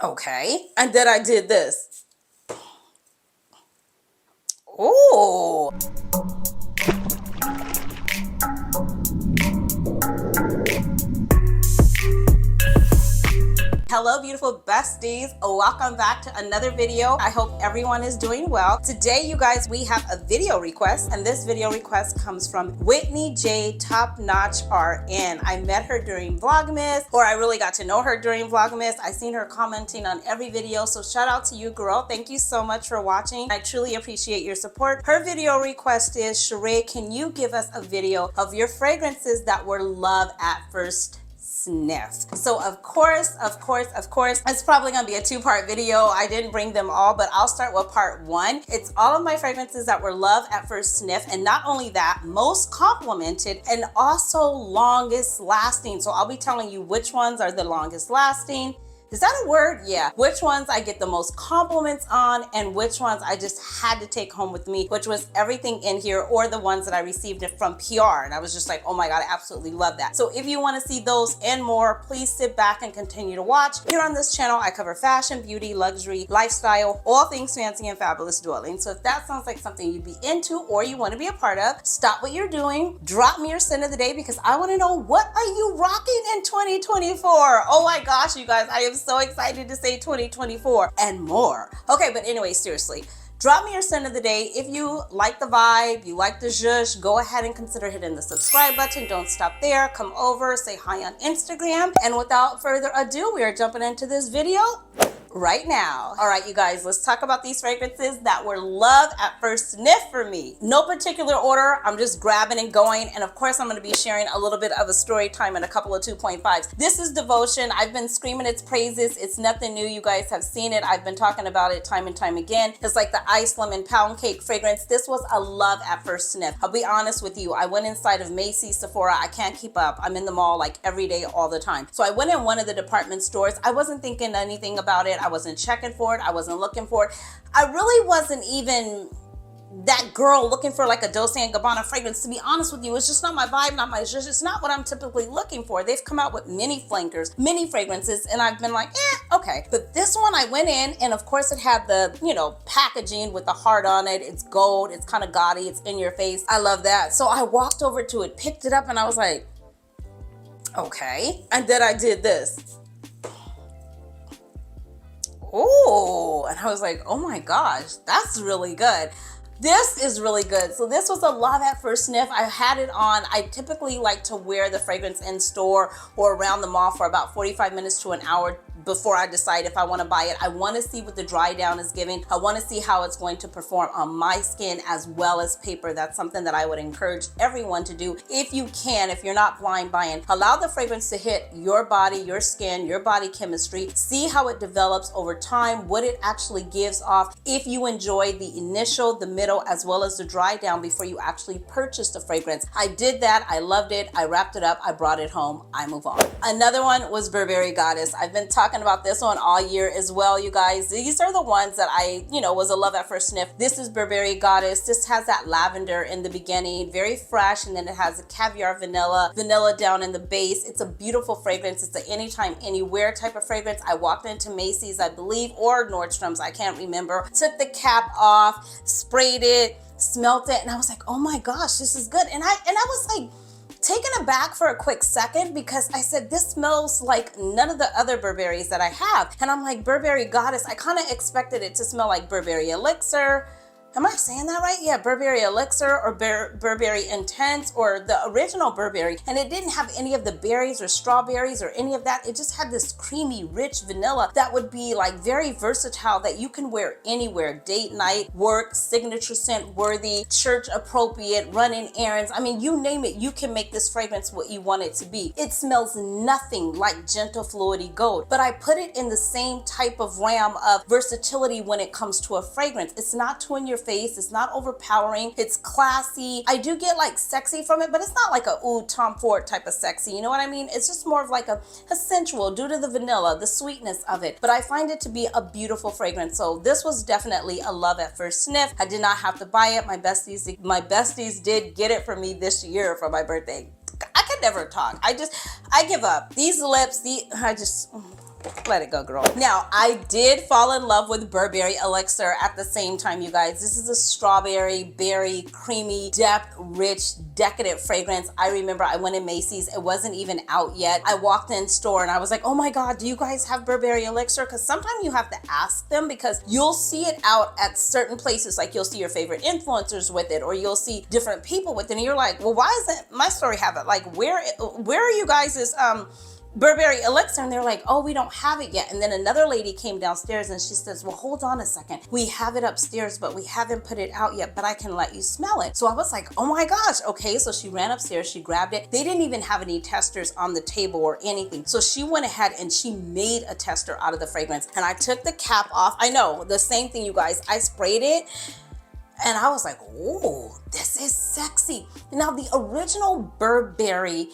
Okay. And then I did this. Ooh. Hello, beautiful besties. Welcome back to another video. I hope everyone is doing well. Today, you guys, we have a video request, and this video request comes from Whitney J Top Notch RN. I met her during Vlogmas, or I really got to know her during Vlogmas. I seen her commenting on every video, so shout out to you, girl. Thank you so much for watching. I truly appreciate your support. Her video request is, Cheraye, can you give us a video of your fragrances that were love at first sniff? So of course, it's probably gonna be a two-part video. I didn't bring them all, but I'll start with part one. It's all of my fragrances that were love at first sniff, and not only that, most complimented and also longest lasting. So I'll be telling you which ones are the longest lasting. Is that a word? Yeah. Which ones I get the most compliments on and which ones I just had to take home with me, which was everything in here, or the ones that I received it from PR. And I was just like, oh my God, I absolutely love that. So if you want to see those and more, please sit back and continue to watch. Here on this channel, I cover fashion, beauty, luxury, lifestyle, all things fancy and fabulous dwelling. So if that sounds like something you'd be into or you want to be a part of, stop what you're doing, drop me your scent of the day, because I want to know, what are you rocking in 2024? Oh my gosh, you guys, I am so excited to say 2024 and more. Okay, but anyway, seriously, drop me your scent of the day. If you like the vibe, you like the zhuzh, go ahead and consider hitting the subscribe button. Don't stop there. Come over, say hi on Instagram. And without further ado, we are jumping into this video right now. All right, you guys, let's talk about these fragrances that were love at first sniff for me. No particular order, I'm just grabbing and going. And of course, I'm going to be sharing a little bit of a story time and a couple of 2.5s. This is Devotion. I've been screaming its praises. It's nothing new. You guys have seen it. I've been talking about it time and time again. It's like the ice lemon pound cake fragrance. This was a love at first sniff. I'll be honest with you. I went inside of Macy's, Sephora. I can't keep up. I'm in the mall like every day, all the time. So I went in one of the department stores. I wasn't thinking anything about it. I wasn't checking for it. I wasn't looking for it. I really wasn't even that girl looking for like a Dolce & Gabbana fragrance. To be honest with you, it's just not my vibe, not my zhuzh. It's not what I'm typically looking for. They've come out with mini flankers, mini fragrances, and I've been like, okay. But this one, I went in, and of course it had the, packaging with the heart on it. It's gold. It's kind of gaudy. It's in your face. I love that. So I walked over to it, picked it up, and I was like, okay. And then I did this. Oh, and I was like, oh my gosh, that's really good. This is really good. So this was a love at first sniff. I had it on. I typically like to wear the fragrance in store or around the mall for about 45 minutes to an hour before I decide if I want to buy it. I want to see what the dry down is giving. I want to see how it's going to perform on my skin as well as paper. That's something that I would encourage everyone to do if you can, if you're not blind buying. Allow the fragrance to hit your body, your skin, your body chemistry. See how it develops over time, what it actually gives off. If you enjoy the initial, the middle, as well as the dry down before you actually purchase the fragrance. I did that. I loved it. I wrapped it up. I brought it home. I move on. Another one was Burberry Goddess. I've been talking about this one all year as well, you guys. These are the ones that I, was a love at first sniff. This is Burberry Goddess. This has that lavender in the beginning, very fresh, and then it has a caviar vanilla down in the base. It's a beautiful fragrance. It's an anytime, anywhere type of fragrance. I walked into Macy's, I believe, or Nordstrom's, I can't remember. Took the cap off, sprayed it, smelt it, and I was like, oh my gosh, this is good. And I was like, taken aback for a quick second, because I said, this smells like none of the other Burberrys that I have. And I'm like, Burberry Goddess, I kind of expected it to smell like Burberry Elixir. Am I saying that right? Yeah, Burberry Elixir or Burberry Intense or the original Burberry. And it didn't have any of the berries or strawberries or any of that. It just had this creamy, rich vanilla that would be like very versatile, that you can wear anywhere. Date night, work, signature scent worthy, church appropriate, running errands. I mean, you name it, you can make this fragrance what you want it to be. It smells nothing like Gentle Fluidity Gold, but I put it in the same type of realm of versatility when it comes to a fragrance. It's not too in your face. It's not overpowering. It's classy. I do get like sexy from it, but it's not like a ooh Tom Ford type of sexy. You know what I mean? It's just more of like a sensual due to the vanilla, the sweetness of it. But I find it to be a beautiful fragrance. So this was definitely a love at first sniff. I did not have to buy it. My besties did get it for me this year for my birthday. I could never talk. I give up. These lips, Let it go, girl. Now, I did fall in love with Burberry Elixir at the same time, you guys. This is a strawberry, berry, creamy, depth, rich, decadent fragrance. I remember I went in Macy's. It wasn't even out yet. I walked in store and I was like, oh my God, do you guys have Burberry Elixir? Because sometimes you have to ask them, because you'll see it out at certain places. Like you'll see your favorite influencers with it, or you'll see different people with it. And you're like, well, why isn't my story have it? Like, where are you guys' Burberry Elixir? And they're like, oh, we don't have it yet. And then another lady came downstairs and she says, well, hold on a second. We have it upstairs, but we haven't put it out yet, but I can let you smell it. So I was like, oh my gosh. Okay. So she ran upstairs, she grabbed it. They didn't even have any testers on the table or anything. So she went ahead and she made a tester out of the fragrance. And I took the cap off. I know, the same thing, you guys. I sprayed it and I was like, oh, this is sexy. Now the original Burberry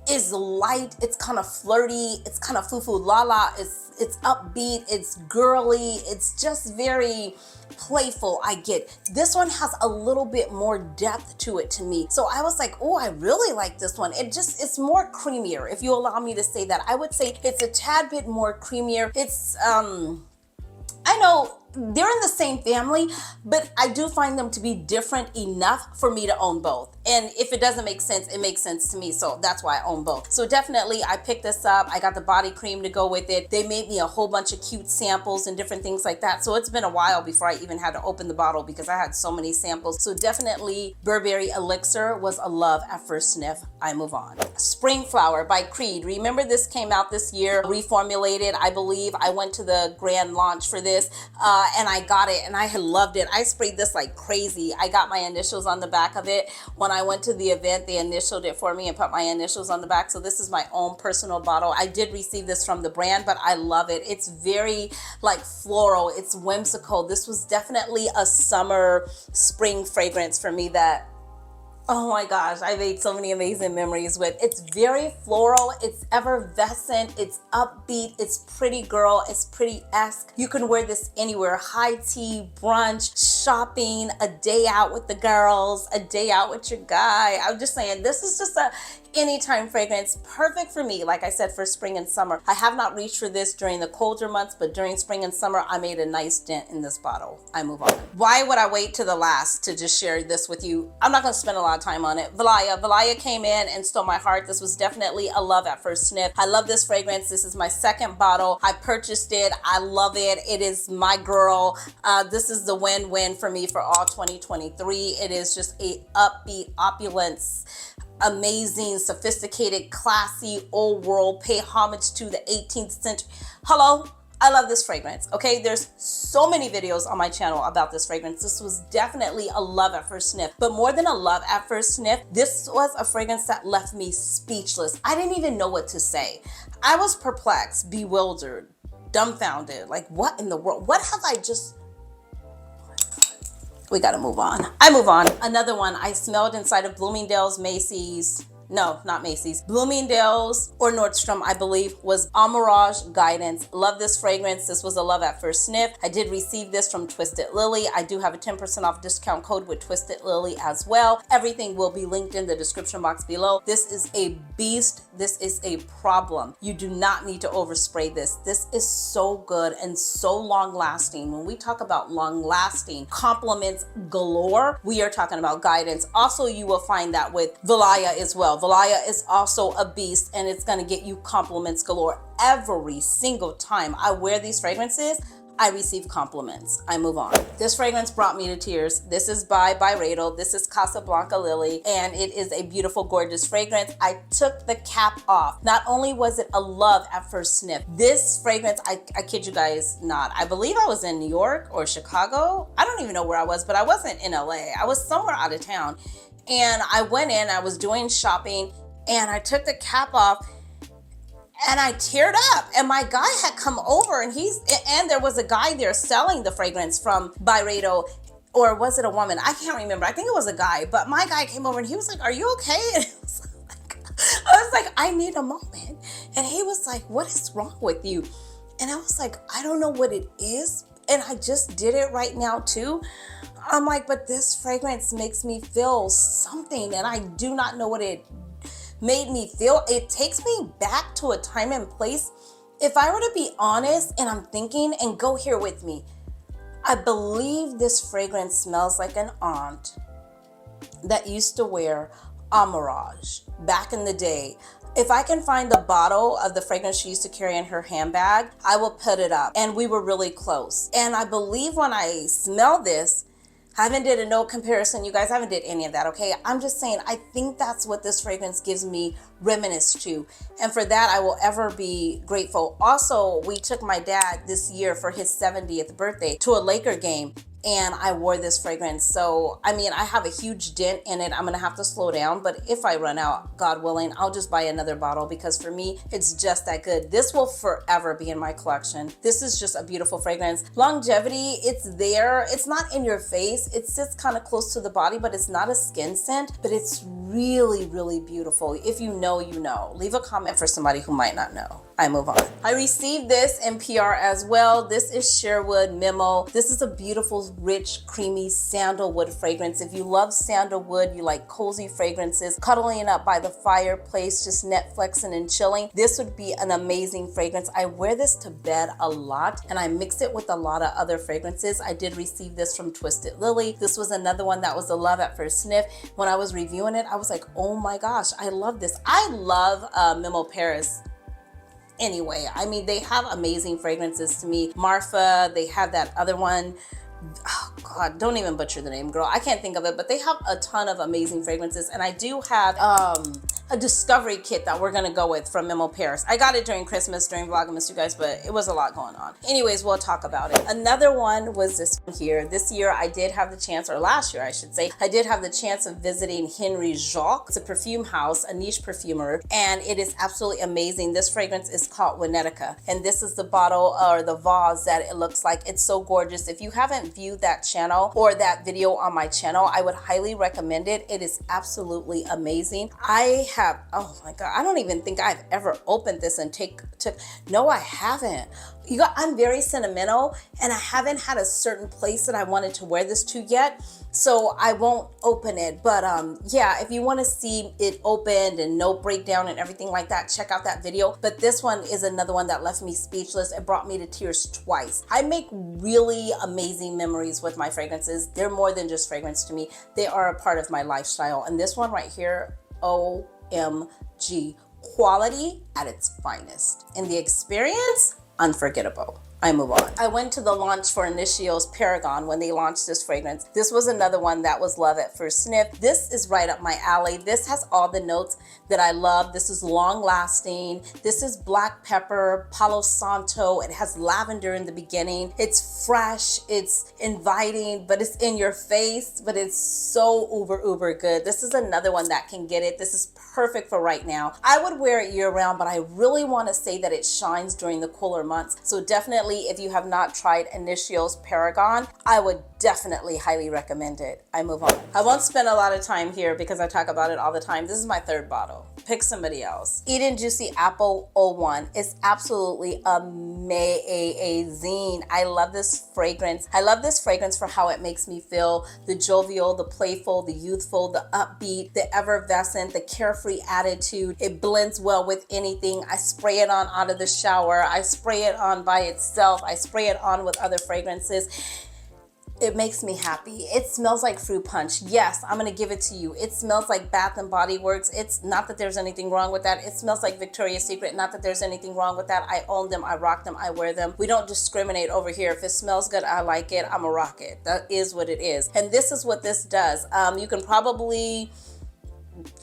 is light, it's kind of flirty, it's kind of foo-foo la-la, it's upbeat, it's girly, it's just very playful. I get this one has a little bit more depth to it to me. So I was like, oh, I really like this one. It's more creamier, if you allow me to say that. I would say it's a tad bit more creamier. It's I know they're in the same family, but I do find them to be different enough for me to own both. And if it doesn't make sense, it makes sense to me. So that's why I own both. So definitely I picked this up. I got the body cream to go with it. They made me a whole bunch of cute samples and different things like that. So it's been a while before I even had to open the bottle because I had so many samples. So definitely Burberry Elixir was a love at first sniff. I move on. Spring Flower by Creed. Remember this came out this year, reformulated, I believe. I went to the grand launch for this and I got it and I had loved it. I sprayed this like crazy. I got my initials on the back of it. When I went to the event, they initialed it for me and put my initials on the back. So this is my own personal bottle. I did receive this from the brand, but I love it. It's very like floral. It's whimsical. This was definitely a summer spring fragrance for me that, oh my gosh, I made so many amazing memories with. It's very floral, it's effervescent, it's upbeat, it's pretty girl, it's pretty-esque. You can wear this anywhere, high tea, brunch, shopping, a day out with the girls, a day out with your guy. I'm just saying, this is just a anytime fragrance, perfect for me, like I said, for spring and summer. I have not reached for this during the colder months, but during spring and summer, I made a nice dent in this bottle. I move on. Why would I wait to the last to just share this with you? I'm not gonna spend a lot of time on it. Valaya came in and stole my heart. This was definitely a love at first sniff. I love this fragrance. This is my second bottle. I purchased it. I love it. It is my girl. This is the win-win for me for all 2023. It is just a upbeat opulence, amazing, sophisticated, classy, old world, pay homage to the 18th century. Hello, I love this fragrance, okay? There's so many videos on my channel about this fragrance. This was definitely a love at first sniff, but more than a love at first sniff, this was a fragrance that left me speechless. I didn't even know what to say. I was perplexed, bewildered, dumbfounded. Like, what in the world? What have I just... We gotta move on. I move on. Another one I smelled inside of Bloomingdale's, Macy's. No, not Macy's. Bloomingdale's or Nordstrom, I believe, was Amourage Guidance. Love this fragrance. This was a love at first sniff. I did receive this from Twisted Lily. I do have a 10% off discount code with Twisted Lily as well. Everything will be linked in the description box below. This is a beast. This is a problem. You do not need to overspray this. This is so good and so long lasting. When we talk about long lasting, compliments galore, we are talking about Guidance. Also, you will find that with Valaya as well. Valaya is also a beast and it's gonna get you compliments galore. Every single time I wear these fragrances, I receive compliments. I move on. This fragrance brought me to tears. This is by Byredo. This is Casablanca Lily, and it is a beautiful, gorgeous fragrance. I took the cap off. Not only was it a love at first sniff, this fragrance, I kid you guys not, I believe I was in New York or Chicago. I don't even know where I was, but I wasn't in LA. I was somewhere out of town. And I went in, I was doing shopping, and I took the cap off and I teared up. And my guy had come over and there was a guy there selling the fragrance from Byredo, or was it a woman? I can't remember. I think it was a guy, but my guy came over and he was like, are you okay? And I was like, I need a moment. And he was like, what is wrong with you? And I was like, I don't know what it is. And I just did it right now too. I'm like, but this fragrance makes me feel something and I do not know what it made me feel. It takes me back to a time and place If I were to be honest, and I'm thinking, and go here with me, I believe this fragrance smells like an aunt that used to wear Amarage back in the day. If I can find the bottle of the fragrance she used to carry in her handbag, I will put it up. And we were really close. And I believe when I smell this, I haven't did a no comparison, you guys. I haven't did any of that, okay? I'm just saying, I think that's what this fragrance gives me reminisce to. And for that, I will ever be grateful. Also, we took my dad this year for his 70th birthday to a Laker game, and I wore this fragrance. So, I mean, I have a huge dent in it. I'm gonna have to slow down, but if I run out, God willing, I'll just buy another bottle, because for me, it's just that good. This will forever be in my collection. This is just a beautiful fragrance. Longevity, it's there. It's not in your face. It sits kind of close to the body, but it's not a skin scent, but it's really, really beautiful. If you know, you know. Leave a comment for somebody who might not know. I move on. I received this in PR as well. This is Sheerwood Memo. This is a beautiful, rich, creamy sandalwood fragrance. If you love sandalwood, you like cozy fragrances, cuddling up by the fireplace, just Netflixing and chilling, this would be an amazing fragrance. I wear this to bed a lot, and I mix it with a lot of other fragrances. I did receive this from Twisted Lily. This was another one that was a love at first sniff. When I was reviewing it, I was like, oh my gosh, I love this. I love Memo Paris. Anyway, I mean, they have amazing fragrances to me. Marfa, they have that other one. Oh God, don't even butcher the name, girl. I can't think of it, but they have a ton of amazing fragrances. And I do have a discovery kit that we're gonna go with from Memo Paris. I got it during Christmas, during Vlogmas, you guys, but it was a lot going on. Anyways, we'll talk about it. Another one was this one here. This year I did have the chance, or last year I should say, I did have the chance of visiting Henry Jacques. It's a perfume house, a niche perfumer, and it is absolutely amazing. This fragrance is called Winnetica, and this is the bottle or the vase that it looks like. It's so gorgeous. If you haven't viewed that channel or that video on my channel, I would highly recommend it. It is absolutely amazing. Oh my God, I don't even think I've ever opened this and no, I haven't. You got, I'm very sentimental, and I haven't had a certain place that I wanted to wear this to yet, so I won't open it. But yeah, if you want to see it opened and no breakdown and everything like that, check out that video. But this one is another one that left me speechless. It brought me to tears twice. I make really amazing memories with my fragrances. They're more than just fragrance to me. They are a part of my lifestyle. And this one right here, OMG, quality at its finest. And the experience, unforgettable. I move on. I went to the launch for Initio's Paragon when they launched this fragrance. This was another one that was love at first sniff. This is right up my alley. This has all the notes that I love. This is long lasting. This is black pepper, Palo Santo. It has lavender in the beginning. It's fresh, it's inviting, but it's in your face, but it's so uber good. This is another one that can get it. This is perfect for right now. I would wear it year round, but I really want to say that it shines during the cooler months. So definitely, if you have not tried Initio's Paragon, I would definitely highly recommend it. I move on. I won't spend a lot of time here because I talk about it all the time. This is my third bottle. Pick somebody else. Eden Juicy Apple 01 is absolutely amazing. I love this fragrance. I love this fragrance for how it makes me feel. The jovial, the playful, the youthful, the upbeat, the effervescent, the carefree attitude. It blends well with anything. I spray it on out of the shower. I spray it on by itself. I spray it on with other fragrances. It makes me happy. It smells like fruit punch. Yes, I'm gonna give it to you. It smells like Bath and Body Works. It's not that there's anything wrong with that. It smells like Victoria's Secret. Not that there's anything wrong with that. I own them, I rock them, I wear them. We don't discriminate over here. If it smells good, I like it, I'ma rock it. That is what it is. And this is what this does. You can probably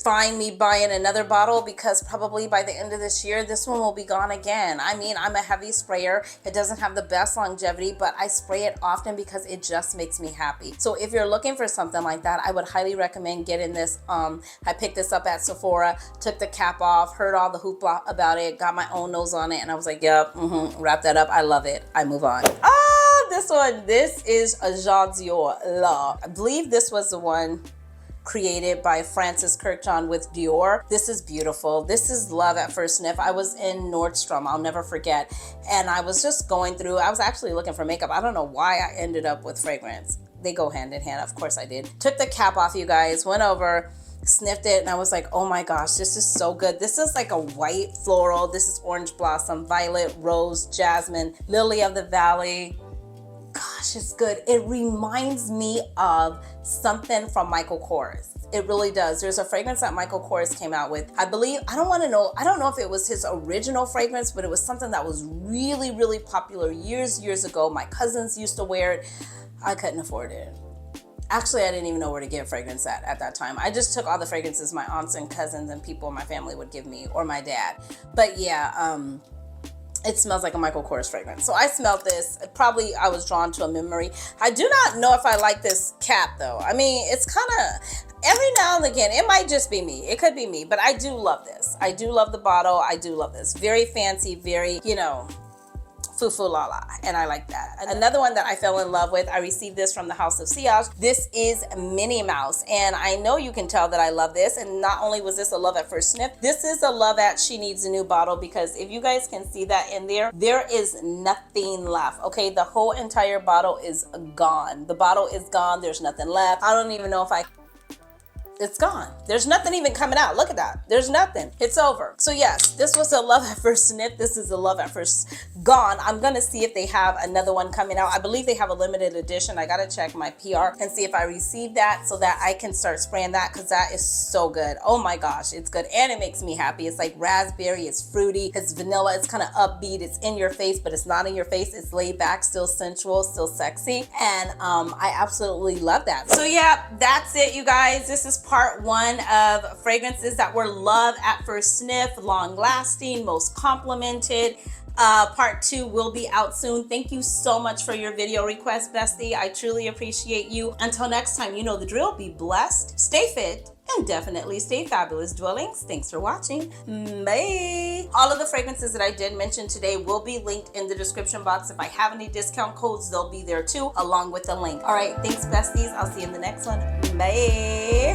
find me buying another bottle because probably by the end of this year, this one will be gone again. I mean, I'm a heavy sprayer. It doesn't have the best longevity, but I spray it often because it just makes me happy. So if you're looking for something like that, I would highly recommend getting this. I picked this up at Sephora, took the cap off, heard all the hoopla about it, got my own nose on it, and I was like, yep, wrap that up. I love it. I move on. This one, this is a Jadior La. I believe this was the one created by Francis Kirkjohn with Dior. This is beautiful. This is love at first sniff. I was in Nordstrom, I'll never forget, and I was just going through, I was actually looking for makeup. I don't know why I ended up with fragrance. They go hand in hand, of course I did. Took the cap off, you guys, went over, sniffed it and I was like, oh my gosh, this is so good. This is like a white floral. This is orange blossom, violet, rose, jasmine, lily of the valley. Gosh, it's good. It reminds me of something from Michael Kors. It really does. There's a fragrance that Michael Kors came out with. I believe, I don't know if it was his original fragrance, but it was something that was really, really popular years ago. My cousins used to wear it. I couldn't afford it. Actually, I didn't even know where to get fragrance at that time. I just took all the fragrances my aunts and cousins and people in my family would give me, or my dad. But yeah, it smells like a Michael Kors fragrance. So I smelled this. Probably I was drawn to a memory. I do not know if I like this cap though. I mean, it's kind of, every now and again, it might just be me. It could be me, but I do love this. I do love the bottle. I do love this. Very fancy, very, you know, foo-foo la-la, and I like that. Another one that I fell in love with, I received this from the House of Sillage. This is Minnie Mouse, and I know you can tell that I love this, and not only was this a love at first sniff, this is a love at she needs a new bottle, because if you guys can see that in there, there is nothing left, okay? The whole entire bottle is gone. The bottle is gone. There's nothing left. I don't even know if it's gone. There's nothing even coming out. Look at that. There's nothing. It's over. So yes, this was a love at first sniff. This is a love at first gone. I'm gonna see if they have another one coming out. I believe they have a limited edition. I gotta check my PR and see if I received that so that I can start spraying that, because that is so good. Oh my gosh, it's good. And it makes me happy. It's like raspberry, it's fruity, it's vanilla, it's kind of upbeat, it's in your face, but it's not in your face. It's laid back, still sensual, still sexy. And I absolutely love that. So yeah, that's it, you guys. This is part one of fragrances that were love at first sniff, long lasting, most complimented. Part two will be out soon. Thank you so much for your video request, bestie. I truly appreciate you. Until next time, you know the drill. Be blessed, stay fit, and definitely stay fabulous, dwellings. Thanks for watching. Bye. All of the fragrances that I did mention today will be linked in the description box. If I have any discount codes, they'll be there too, along with the link. All right, thanks, besties. I'll see you in the next one. Bye.